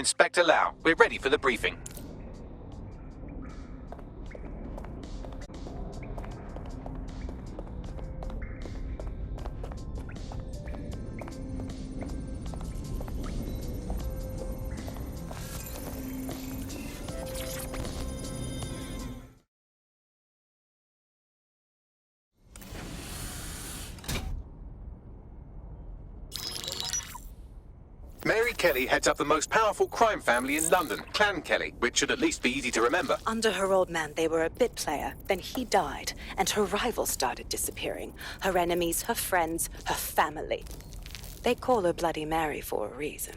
Inspector Lau. We're ready for the briefing. Mary Kelly heads up the most powerful crime family in London, Clan Kelly, which should at least be easy to remember. Under her old man, they were a bit player. Then he died, and her rivals started disappearing. Her enemies, her friends, her family. They call her Bloody Mary for a reason.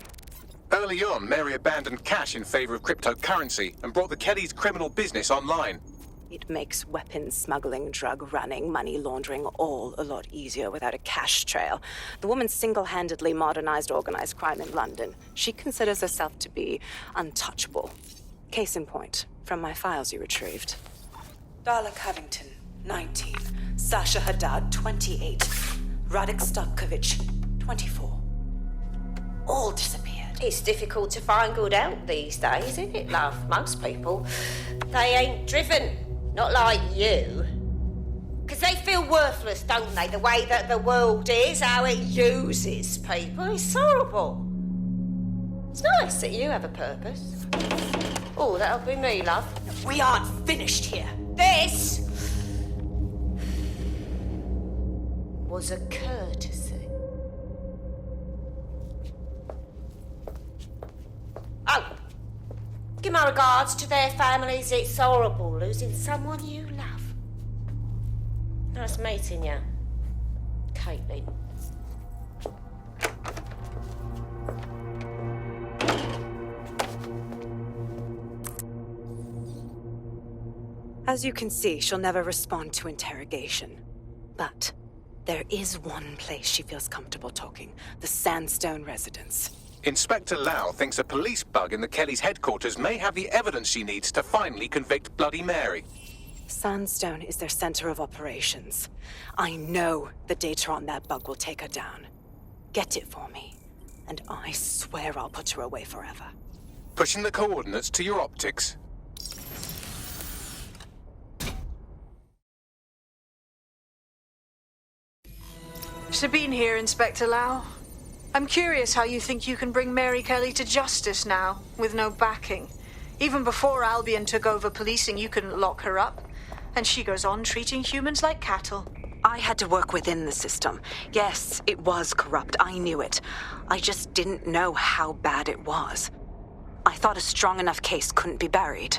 Early on, Mary abandoned cash in favor of cryptocurrency and brought the Kellys' criminal business online. It makes weapons smuggling, drug running, money laundering all a lot easier without a cash trail. The woman single-handedly modernized organized crime in London. She considers herself to be untouchable. Case in point, from my files you retrieved. Darla Covington, 19. Sasha Haddad, 28. Radek Stavkovich, 24. All disappeared. It's difficult to find good help these days, isn't it, love? Most people, they ain't driven. Not like you. Because they feel worthless, don't they? The way that the world is, how it uses people. It's horrible. It's nice that you have a purpose. Oh, that'll be me, love. We aren't finished here. This was a courtesy. Oh, give my regards to their families. It's horrible losing someone you love. Nice meeting you, Caitlin. As you can see, she'll never respond to interrogation. But there is one place she feels comfortable talking, the Sandstone residence. Inspector Lau thinks a police bug in the Kellys' headquarters may have the evidence she needs to finally convict Bloody Mary. Sandstone is their center of operations. I know the data on that bug will take her down. Get it for me, and I swear I'll put her away forever. Pushing the coordinates to your optics. Sabine here, Inspector Lau. I'm curious how you think you can bring Mary Kelly to justice now, with no backing. Even before Albion took over policing, you couldn't lock her up. And she goes on treating humans like cattle. I had to work within the system. Yes, it was corrupt. I knew it. I just didn't know how bad it was. I thought a strong enough case couldn't be buried.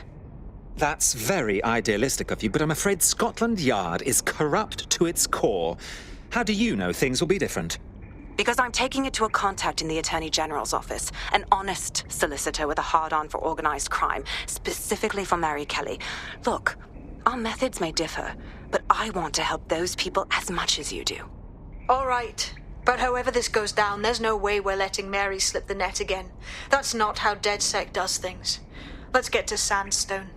That's very idealistic of you, but I'm afraid Scotland Yard is corrupt to its core. How do you know things will be different? Because I'm taking it to a contact in the Attorney General's office, an honest solicitor with a hard-on for organized crime, specifically for Mary Kelly. Look, our methods may differ, but I want to help those people as much as you do. All right. But however this goes down, there's no way we're letting Mary slip the net again. That's not how DedSec does things. Let's get to Sandstone.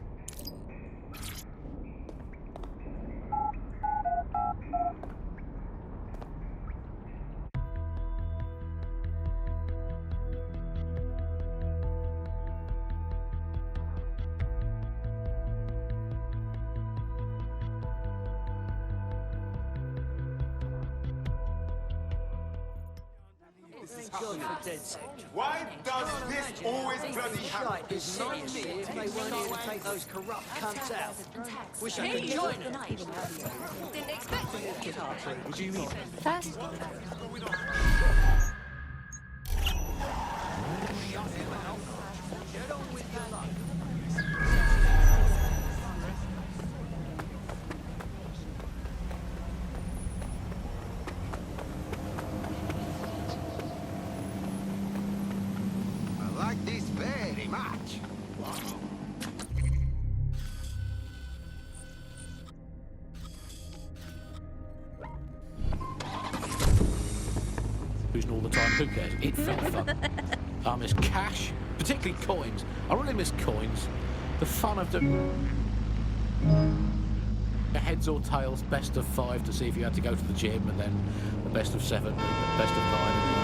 Why does this always bloody happen? If they weren't here to take those corrupt cunts out. Wish I could join them. Didn't expect it. What do you mean? First. I like this very much. Losing all the time, who cares? It felt fun. I miss cash, particularly coins. I really miss coins. The fun of the heads or tails, best of 5 to see if you had to go to the gym, and then the best of 7, the best of 9.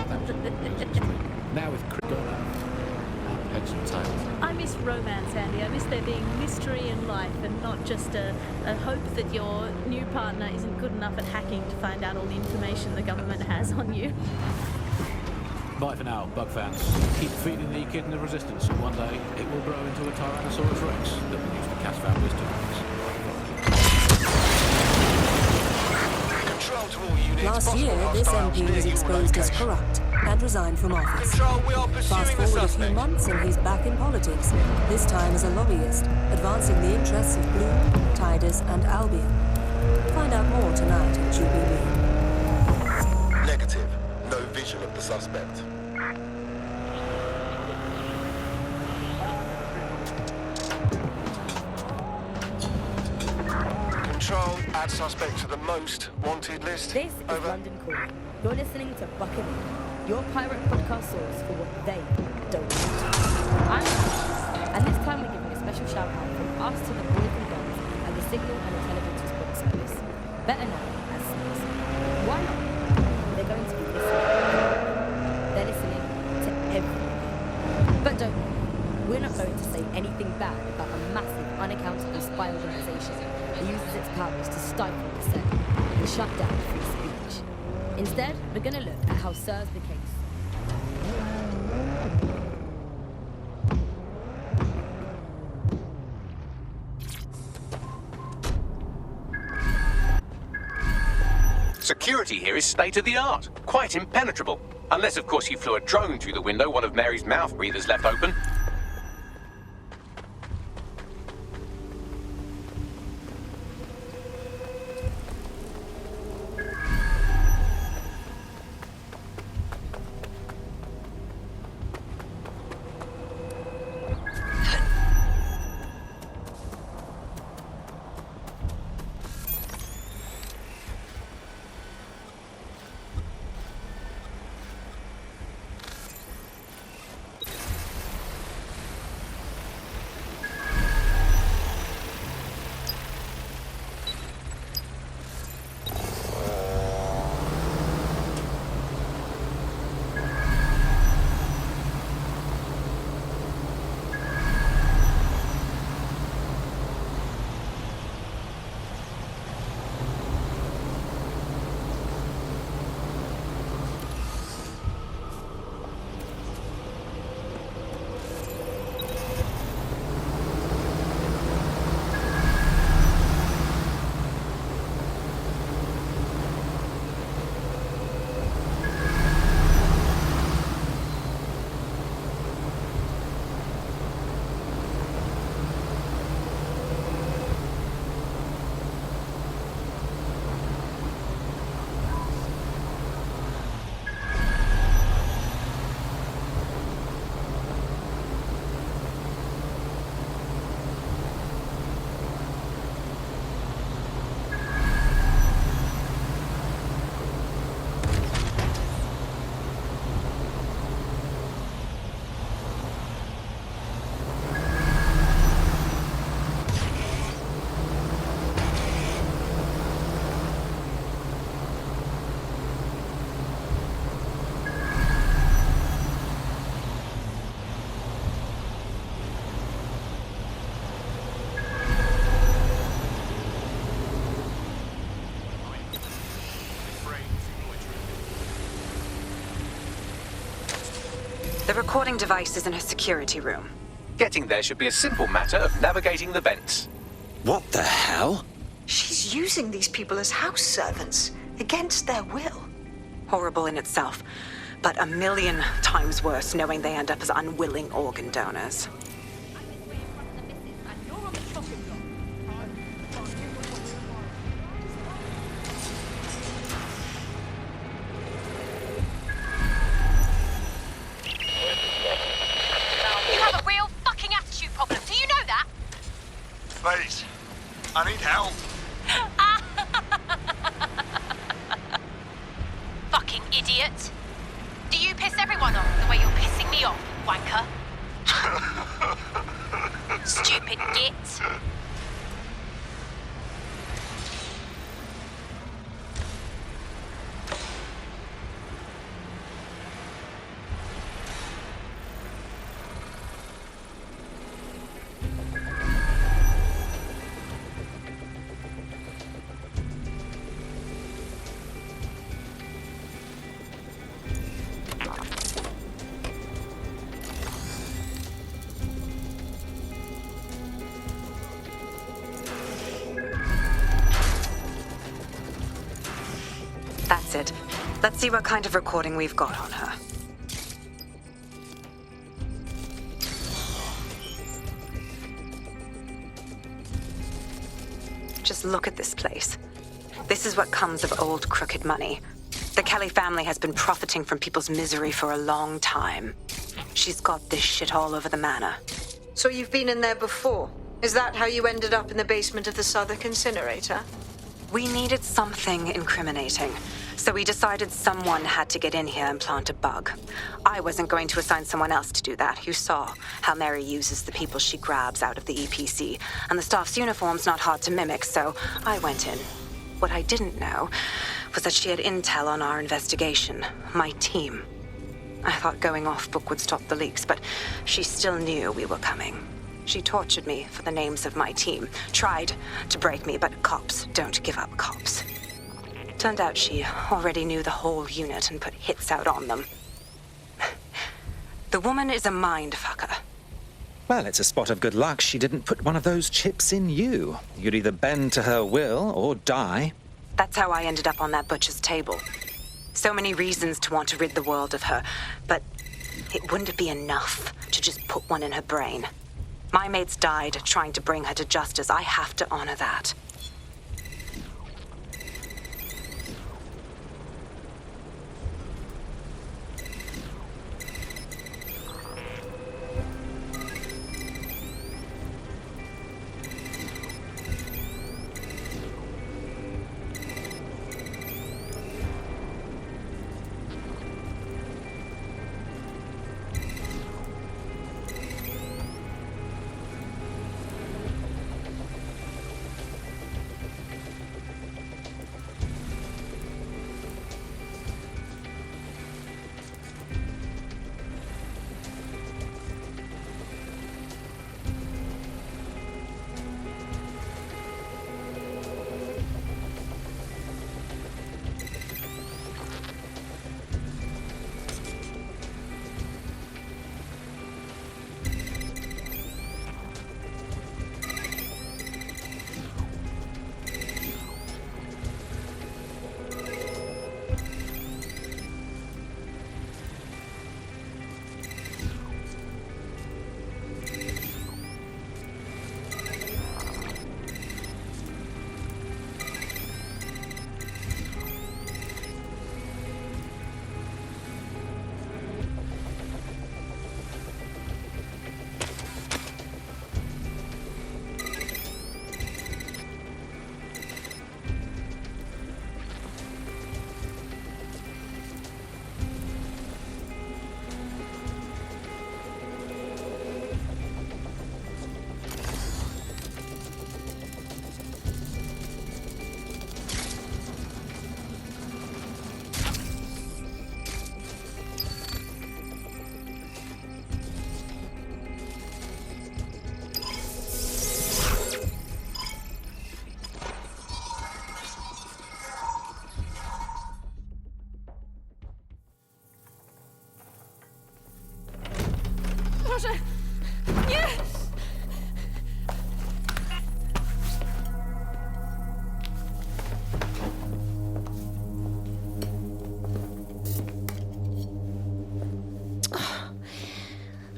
That was extreme. Now with Crick gone out. heads and tails. I miss romance, Andy. I miss there being mystery in life and not just a hope that your new partner isn't good enough at hacking to find out all the information the government has on you. Bye for now, bug fans. Keep feeding the kid in the resistance, and one day it will grow into a Tyrannosaurus Rex that will use the Cas family's tools. Control to all units. Last year, this MP was exposed as corrupt and resigned from office. Control, we are Fast pursuing the forward a few suspect. months and he's back in politics, this time as a lobbyist, advancing the interests of Bloom, Tidus and Albion. Find out more tonight at Jubilee. Negative. No vision of the suspect. Control, add suspect to the most wanted list. This is Over. London Calling. You're listening to Buccaneer, your pirate podcast source for what they don't want. I'm Alex, and this time we're giving a special shout out from us to the boys and girls at the Signal and Intelligence Response Service, better known as SIRS. Why not? They're going to be listening. They're listening to everything. But don't worry, we're not going to say anything bad about a massive, unaccountable spy organization that uses its powers to stifle dissent and shut down free speech. Instead, we're going to look at how SIRS the case. Security here is state-of-the-art, quite impenetrable. Unless, of course, you flew a drone through the window one of Mary's mouth breathers left open. The recording device is in her security room. Getting there should be a simple matter of navigating the vents. What the hell? She's using these people as house servants, against their will. Horrible in itself, but a million times worse knowing they end up as unwilling organ donors. Please, I need help. Fucking idiot. Do you piss everyone off the way you're pissing me off, wanker? Stupid git. Let's see what kind of recording we've got on her. Just look at this place. This is what comes of old crooked money. The Kelly family has been profiting from people's misery for a long time. She's got this shit all over the manor. So you've been in there before? Is that how you ended up in the basement of the Southwark incinerator? We needed something incriminating, so we decided someone had to get in here and plant a bug. I wasn't going to assign someone else to do that. You saw how Mary uses the people she grabs out of the EPC, and the staff's uniform's not hard to mimic, so I went in. What I didn't know was that she had intel on our investigation, my team. I thought going off book would stop the leaks, but she still knew we were coming. She tortured me for the names of my team, tried to break me, but cops don't give up cops. Turned out she already knew the whole unit and put hits out on them. The woman is a mind fucker. Well, it's a spot of good luck she didn't put one of those chips in you. You'd either bend to her will or die. That's how I ended up on that butcher's table. So many reasons to want to rid the world of her, but it wouldn't be enough to just put one in her brain. My mates died trying to bring her to justice. I have to honor that. Proszę! Nie!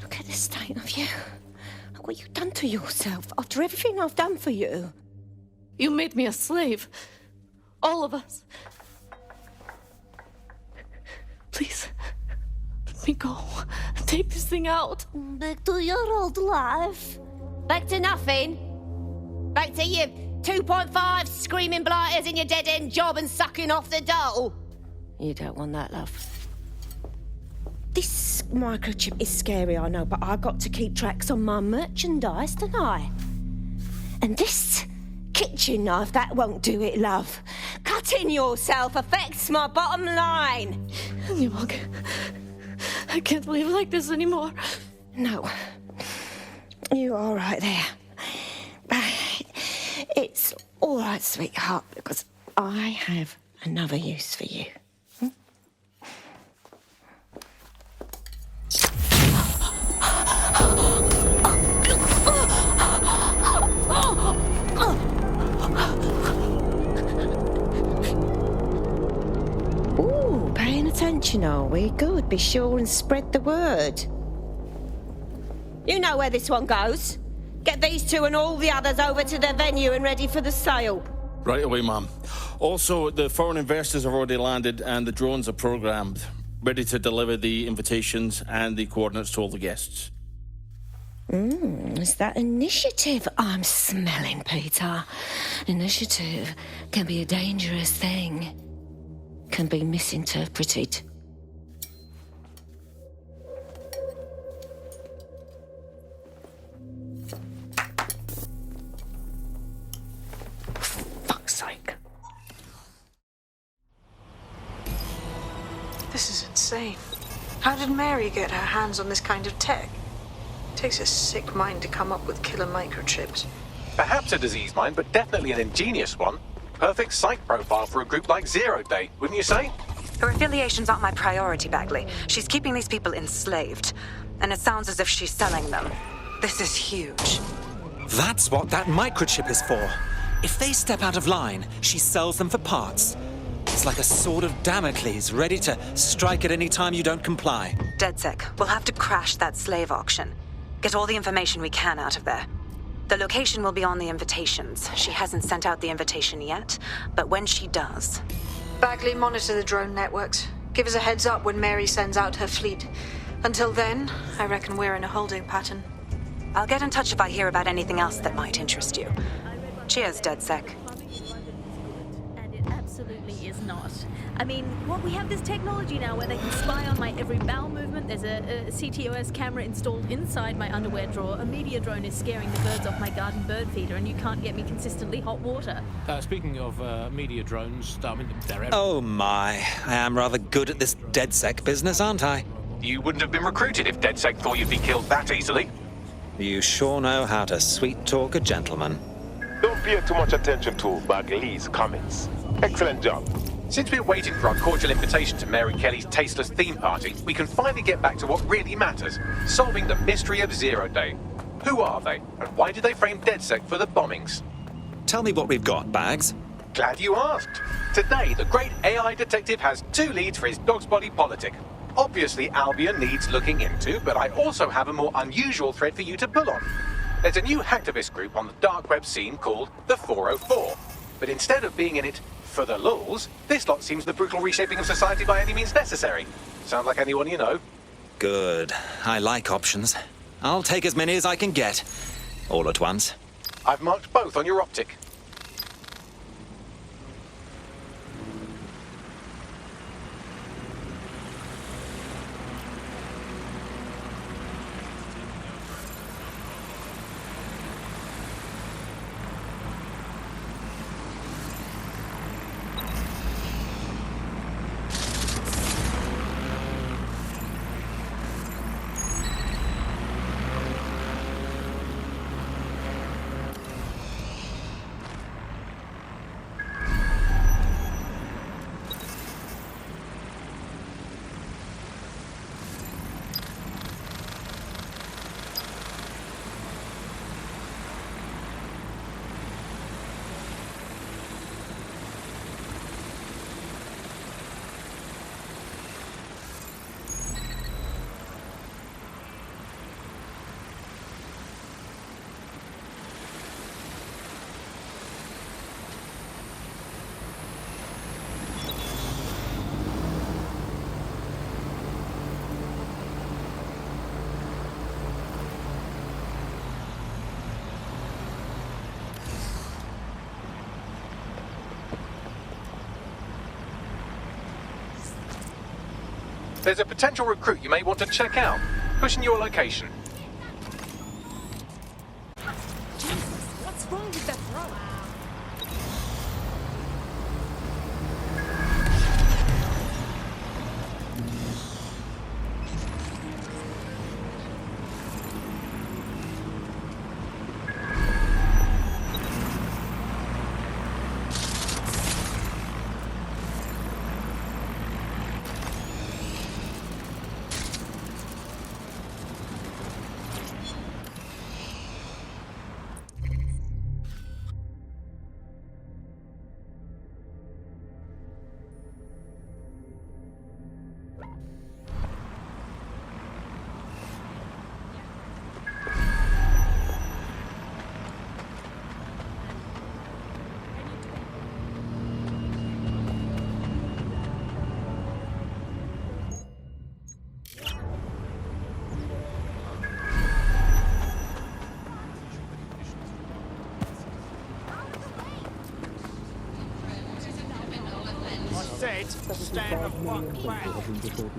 Look at the state of you. Look what you've done to yourself after everything I've done for you. You made me a slave. All of us. Please, let me go. Take this thing out. Back to your old life. Back to nothing. Back to you 2.5 screaming blighters in your dead-end job and sucking off the dole. You don't want that, love. This microchip is scary, I know, but I got to keep tracks on my merchandise, don't I? And this kitchen knife, that won't do it, love. Cutting yourself affects my bottom line. Look, I can't live like this anymore. No. You're all right there. It's all right, sweetheart, because I have another use for you. we? Good. Be sure and spread the word. You know where this one goes. Get these two and all the others over to their venue and ready for the sale. Right away, ma'am. Also, the foreign investors have already landed and the drones are programmed, ready to deliver the invitations and the coordinates to all the guests. It's that initiative I'm smelling, Peter. Initiative can be a dangerous thing. Can be misinterpreted. Fuck's sake. This is insane. How did Mary get her hands on this kind of tech? Takes a sick mind to come up with killer microchips. Perhaps a diseased mind, but definitely an ingenious one. Perfect site profile for a group like Zero Day, wouldn't you say? Her affiliations aren't my priority, Bagley. She's keeping these people enslaved. And it sounds as if she's selling them. This is huge. That's what that microchip is for. If they step out of line, she sells them for parts. It's like a sword of Damocles, ready to strike at any time you don't comply. DedSec, we'll have to crash that slave auction. Get all the information we can out of there. The location will be on the invitations. She hasn't sent out the invitation yet, but when she does... Bagley, monitor the drone networks. Give us a heads up when Mary sends out her fleet. Until then, I reckon we're in a holding pattern. I'll get in touch if I hear about anything else that might interest you. Cheers, DedSec. And it absolutely is not. I mean, we have this technology now where they can spy on my every bowel movement. There's a CTOS camera installed inside my underwear drawer. A media drone is scaring the birds off my garden bird feeder, and you can't get me consistently hot water. Speaking of media drones, I mean, they're everywhere. Oh my, I am rather good at this DedSec business, aren't I? You wouldn't have been recruited if DedSec thought you'd be killed that easily. You sure know how to sweet-talk a gentleman. Don't pay too much attention to Bagley's comments. Excellent job. Since we're waiting for our cordial invitation to Mary Kelly's tasteless theme party, we can finally get back to what really matters, solving the mystery of Zero Day. Who are they, and why did they frame DedSec for the bombings? Tell me what we've got, Bags. Glad you asked. Today, the great AI detective has 2 leads for his dog's body politic. Obviously, Albion needs looking into, but I also have a more unusual thread for you to pull on. There's a new hacktivist group on the dark web scene called the 404. But instead of being in it for the lulz, this lot seems the brutal reshaping of society by any means necessary. Sound like anyone you know? Good. I like options. I'll take as many as I can get. All at once. I've marked both on your optic. There's a potential recruit you may want to check out. Pushing your location. What's wrong with that drone? 75 million people have been deported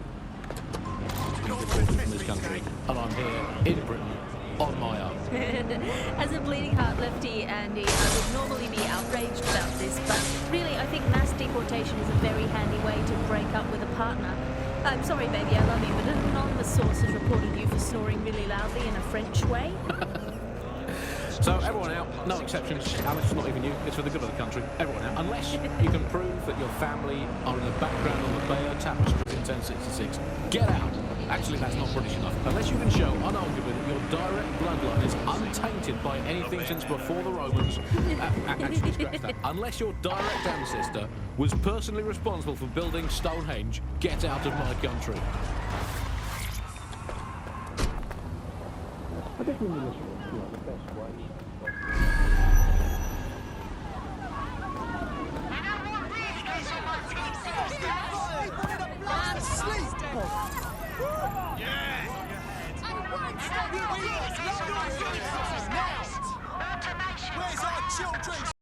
from this country, and I'm here in Britain on my own. As a bleeding heart lefty, Andy, I would normally be outraged about this, but really I think mass deportation is a very handy way to break up with a partner. I'm sorry, baby, I love you, but an anonymous source has reported you for snoring really loudly in a French way. So everyone out, no exceptions. Alice, not even you. It's for the good of the country. Everyone out, unless you can prove that your family are in the background on the Bayeux Tapestry in 1066. Get out. Actually, that's not British enough. Unless you can show unarguably that your direct bloodline is untainted by anything since before the Romans. Actually, scratch that. Unless your direct ancestor was personally responsible for building Stonehenge, get out of my country. I think we need the best way. Where's our children?